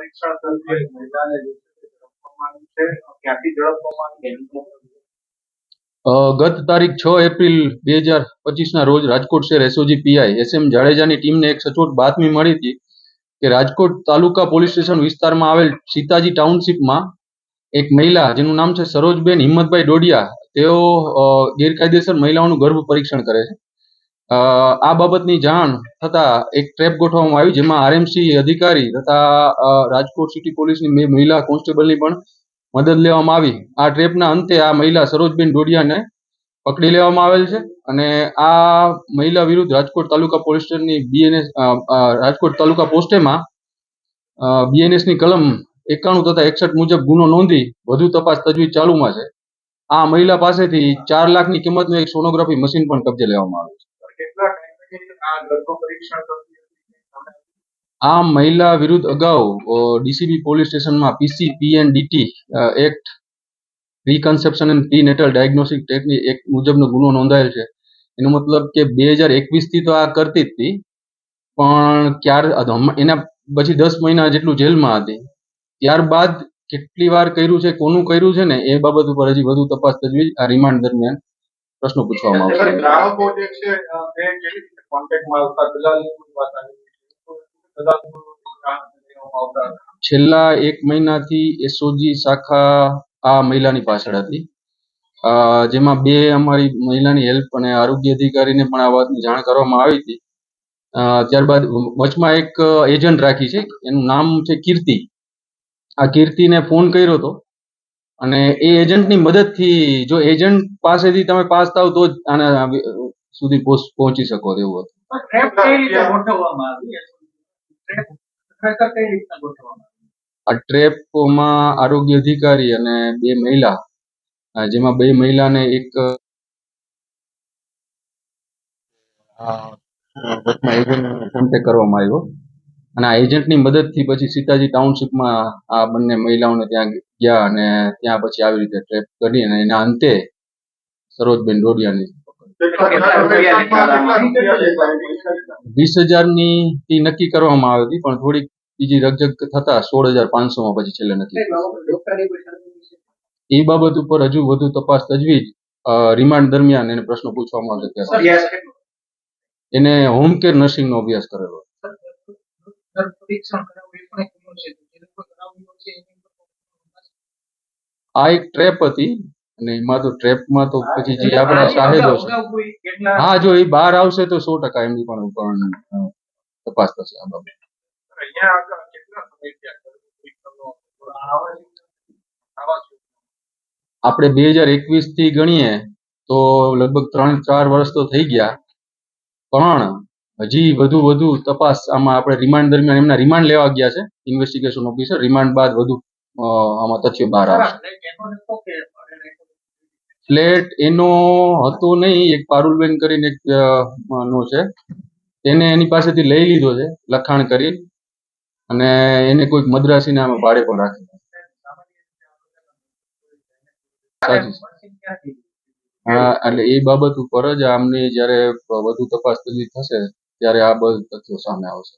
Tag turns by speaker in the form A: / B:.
A: પરીક્ષણ કરતી એક મહિલાને ઝડપવામાં આવી છે. ક્યાંથી ઝડપવામાં આવી?
B: ગત તારીખ 6 એપ્રિલ 2025ના રોજ રાજકોટ શહેર એસઓજી પીઆઈ SM જાડેજાની ટીમને એક સચોટ બાતમી મળી હતી કે રાજકોટ તાલુકા પોલીસ સ્ટેશન વિસ્તારમાં આવેલ સીતાજી ટાઉનશીપમાં એક મહિલા જેનું નામ છે સરોજબેન હિંમતભાઈ ડોડિયા, તેઓ ગેરકાયદેસર મહિલાઓનું ગર્ભ પરીક્ષણ કરે છે. આ બાબતની જાણ થતા એક ટ્રેપ ગોઠવવામાં આવી, જેમાં RMC અધિકારી તથા રાજકોટ સિટી પોલીસની મહિલા કોન્સ્ટેબલની પણ મદદ લેવામાં આવી. આ ટ્રેપના અંતે આ મહિલા સરોજબેન ડોડિયાને પકડી લેવામાં આવેલ છે અને આ મહિલા વિરુદ્ધ રાજકોટ તાલુકા પોલીસ સ્ટેશનની રાજકોટ તાલુકા પોસ્ટેમાં BNS ની કલમ 91 તથા 61 મુજબ ગુનો નોંધી વધુ તપાસ તજવીજ ચાલુમાં છે. આ મહિલા પાસેથી 4 લાખની કિંમતનું એક સોનોગ્રાફી મશીન પણ કબજે લેવામાં આવ્યું છે. આ મહિલા વિરુદ્ધ અગાઉ DCB પોલીસ સ્ટેશનમાં PC-PNDT act reconception and prenatal diagnostic technique act મુજબનો ગુનો નોંધાયેલ છે. એનો મતલબ કે 2021 થી તો આ કરતી જ હતી, પણ એના પછી 10 મહિના જેટલું જેલમાં હતી. ત્યારબાદ કેટલી વાર કર્યું છે, કોનું કર્યું છે ને એ બાબત ઉપર હજી વધુ તપાસ તજવીજ આ રિમાન્ડ દરમિયાન પ્રશ્નો પૂછવામાં આવશે.
A: ગ્રાહકો જે છે તે કેવી રીતે કોન્ટેક્ટમાં આવતા? દલાલની વાત આવી
B: છેલ્લા 1 મહિનાથી SOG શાખા આ મહિલાની પાછળ હતી, જેમાં 2 અમારી મહિલાની હેલ્પ અને આરોગ્ય અધિકારીને પણ આ વાતની જાણ કરવામાં આવી હતી. ત્યારબાદ વચમાં એક એજન્ટ રાખી છે, એનું નામ છે કીર્તિ. આ કીર્તિને ફોન કર્યો હતો અને એ એજન્ટની મદદથી, જો એજન્ટ પાસેથી તમે પાસ થાવ તો જ આના સુધી પહોંચી શકો તેવું હતું. આ ટ્રેપમાં આરોગ્ય અધિકારી અને 2 મહિલા, જેમાં 2 મહિલાને એક કોન્ટેક્ટ કરવામાં આવ્યો અને આ એજન્ટની મદદથી પછી સીતાજી ટાઉનશીપમાં આ બંને મહિલાઓને ત્યાં ગયા અને ત્યાં પછી આવી રીતે ટ્રેપ કરી અને એના અંતે સરોજબેન ડોડિયાની 20,000ની ફી નક્કી કરવામાં આવી હતી, પણ થોડીક બીજી રકજક થતા 16,500માં પછી છેલ્લે નક્કી. એ બાબત ઉપર હજુ વધુ તપાસ તજવીજ રિમાન્ડ દરમિયાન એને પ્રશ્નો પૂછવામાં આવશે. એને હોમ કેર નર્સિંગનો અભ્યાસ કરેલો. આ એક ટ્રેપ હતી અને એમાં તો ટ્રેપમાં તો પછી જે આપણા સાહેબો છે, હા, જો એ બહાર આવશે તો 100% એમની પણ તપાસ થશે આ બાબતે. આપણે 2021 થી ગણીએ તો લગભગ 3-4 વર્ષ તો થઈ ગયા, પણ હજી વધુ તપાસ આમાં આપણે રિમાન્ડ દરમિયાન એમના રિમાન્ડ લેવા ગયા છે ઇન્વેસ્ટિગેશન ઓફિસર. રિમાન્ડ બાદ વધુ આમાં તથ્યો બહાર આવશે. ફ્લેટ એનો હતો નહીં, એક પારુલબેન કરીને એક નો છે, તેને એની પાસેથી લઈ લીધો છે લખાણ કરી, અને એને કોઈક મદ્રાસીને આમાં ભાડે પણ રાખે. હા, એટલે એ બાબત ઉપર જ આમની જયારે વધુ તપાસ થશે ત્યારે આ બધું તથ્યો સામે આવશે.